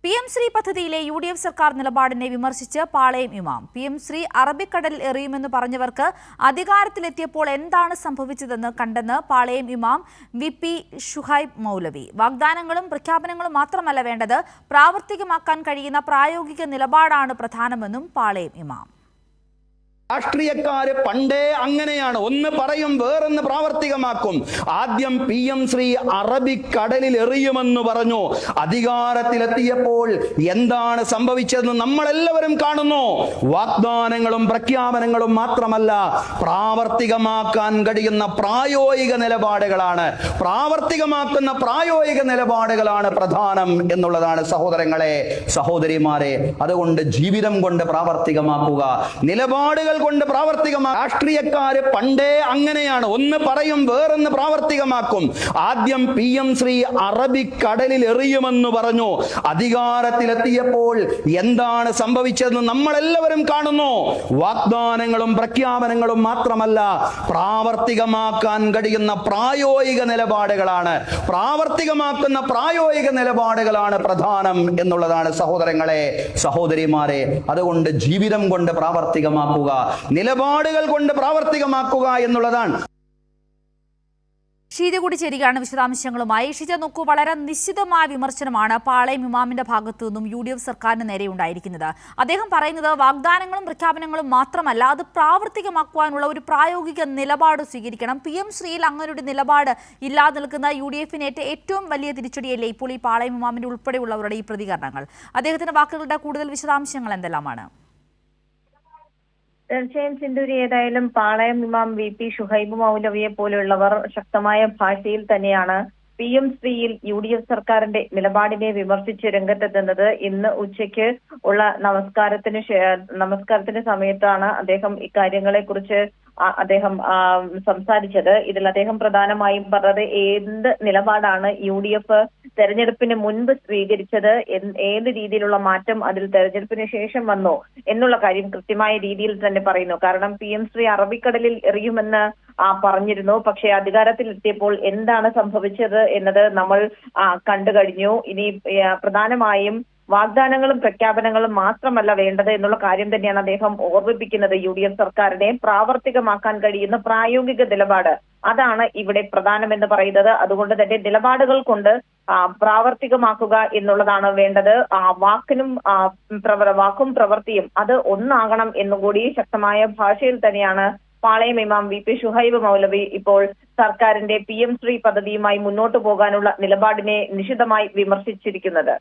PM Shri പദ്ധതിയിലെ UDF സർക്കാർ നിലപാടിനെ വിമർശിച്ച് പാളയം ഇമാം. PM ശ്രീ അറബിക്കടലിൽ എറിയുമെന്ന് പറഞ്ഞവർക്ക് അധികാരത്തിലെത്തിയപ്പോൾ എന്താണ് സംഭവിച്ചതെന്ന് കണ്ടെന്ന് പാളയം ഇമാം VP ഷുഹൈബ് മൗലവി. വാഗ്ദാനങ്ങളും പ്രഖ്യാപനങ്ങളും മാത്രമല്ല വേണ്ടത്, പ്രാവർത്തികമാക്കാൻ കഴിയുന്ന പ്രായോഗിക നിലപാടാണ് പ്രധാനമെന്നും പാളയം ഇമാം. രാഷ്ട്രീയക്കാര് പണ്ടേ അങ്ങനെയാണ്, ഒന്ന് പറയും വേറൊന്ന് പ്രാവർത്തികമാക്കും. ആദ്യം PM ശ്രീ അറബിക്കടലിൽ എറിയുമെന്ന് പറഞ്ഞു, അധികാരത്തിലെത്തിയപ്പോൾ എന്താണ് സംഭവിച്ചതെന്ന് നമ്മളെല്ലാവരും കാണുന്നു. വാഗ്ദാനങ്ങളും പ്രഖ്യാപനങ്ങളും മാത്രമല്ല, പ്രാവർത്തികമാക്കാൻ കഴിയുന്ന പ്രായോഗിക നിലപാടുകളാണ് പ്രധാനം എന്നുള്ളതാണ് സഹോദരങ്ങളെ, സഹോദരിമാരെ. അതുകൊണ്ട് ജീവിതം കൊണ്ട് പ്രാവർത്തികമാക്കുക, നിലപാടുകൾ കൊണ്ട് പ്രാവർത്തികമാക്കുക. രാഷ്ട്രീയക്കാര് പണ്ടേ അങ്ങനെയാണ്, ഒന്ന് പറയും വേറൊന്ന് പ്രാവർത്തികമാക്കും. ആദ്യം PM ശ്രീ അറബിക്കടലിൽ എറിയുമെന്ന് പറഞ്ഞു, അധികാരത്തിലെത്തിയപ്പോൾ എന്താണ് സംഭവിച്ചതെന്ന് നമ്മളെല്ലാവരും കാണുന്നു. വാഗ്ദാനങ്ങളും പ്രഖ്യാപനങ്ങളും മാത്രമല്ല, പ്രാവർത്തികമാക്കാൻ കഴിയുന്ന പ്രായോഗിക നിലപാടുകളാണ് പ്രധാനം എന്നുള്ളതാണ് സഹോദരങ്ങളെ, സഹോദരിമാരെ. അതുകൊണ്ട് ജീവിതം കൊണ്ട് പ്രാവർത്തികമാക്കുക, നിലപാടുകൾ കൊണ്ട് പ്രാവർത്തികമാക്കുക എന്നുള്ളതാണ്. ഷീജ കൂടി ചേരുകയാണ് വിശദാംശങ്ങളുമായി. ഷീജ, നോക്കൂ, വളരെ നിശ്ചിതമായ വിമർശനമാണ് പാളയം ഇമാമിന്റെ ഭാഗത്തു നിന്നും UDF സർക്കാരിന് നേരെ ഉണ്ടായിരിക്കുന്നത്. അദ്ദേഹം പറയുന്നത് വാഗ്ദാനങ്ങളും പ്രഖ്യാപനങ്ങളും മാത്രമല്ല, അത് പ്രാവർത്തികമാക്കുവാനുള്ള ഒരു പ്രായോഗിക നിലപാട് സ്വീകരിക്കണം. PM ശ്രീയിൽ അങ്ങനൊരു നിലപാട് ഇല്ലാതെ നിൽക്കുന്ന UDF-നേറ്റ ഏറ്റവും വലിയ തിരിച്ചടിയല്ലേ ഇപ്പോൾ ഈ പാളയം ഇമാമിന്റെ ഉൾപ്പെടെയുള്ളവരുടെ ഈ പ്രതികരണങ്ങൾ? അദ്ദേഹത്തിന്റെ വാക്കുകളുടെ കൂടുതൽ വിശദാംശങ്ങൾ എന്തെല്ലാമാണ്? തീർച്ചയായും സിന്ധൂരി, ഏതായാലും പാളയം ഇമാം VP ഷുഹൈബ് മൗലവിയെ പോലുള്ളവർ ശക്തമായ ഭാഷയിൽ തന്നെയാണ് PM ശ്രീയിൽ UDF സർക്കാരിന്റെ നിലപാടിനെ വിമർശിച്ച് രംഗത്തെത്തുന്നത്. ഇന്ന് ഉച്ചയ്ക്ക് ഉള്ള നമസ്കാരത്തിന് സമയത്താണ് അദ്ദേഹം ഇക്കാര്യങ്ങളെ കുറിച്ച് സംസാരിച്ചത്. ഇതിൽ അദ്ദേഹം പ്രധാനമായും പറഞ്ഞത് എന്ത് നിലപാടാണ് UDF തെരഞ്ഞെടുപ്പിന് മുൻപ് സ്വീകരിച്ചത്, ഏത് രീതിയിലുള്ള മാറ്റം അതിൽ തെരഞ്ഞെടുപ്പിന് ശേഷം വന്നു എന്നുള്ള കാര്യം കൃത്യമായ രീതിയിൽ തന്നെ പറയുന്നു. കാരണം PM ശ്രീ അറബിക്കടലിൽ എറിയുമെന്ന് പറഞ്ഞിരുന്നു, പക്ഷേ അധികാരത്തിലെത്തിയപ്പോൾ എന്താണ് സംഭവിച്ചത് എന്നത് നമ്മൾ കണ്ടു കഴിഞ്ഞു. ഇനി പ്രധാനമായും വാഗ്ദാനങ്ങളും പ്രഖ്യാപനങ്ങളും മാത്രമല്ല വേണ്ടത് എന്നുള്ള കാര്യം തന്നെയാണ് അദ്ദേഹം ഓർമ്മിപ്പിക്കുന്നത്. UDF സർക്കാരിനെ പ്രാവർത്തികമാക്കാൻ കഴിയുന്ന പ്രായോഗിക നിലപാട്, അതാണ് ഇവിടെ പ്രധാനമെന്ന് പറയുന്നത്. അതുകൊണ്ട് തന്നെ നിലപാടുകൾ കൊണ്ട് പ്രാവർത്തികമാക്കുക എന്നുള്ളതാണ് വേണ്ടത്. വാക്കും പ്രവൃത്തിയും അത് ഒന്നാകണം എന്നുകൂടി ശക്തമായ ഭാഷയിൽ തന്നെയാണ് പാളയം ഇമാം VP ഷുഹൈബ് മൗലവി ഇപ്പോൾ സർക്കാരിന്റെ PM ശ്രീ പദ്ധതിയുമായി മുന്നോട്ടു പോകാനുള്ള നിലപാടിനെ നിശിതമായി വിമർശിച്ചിരിക്കുന്നത്.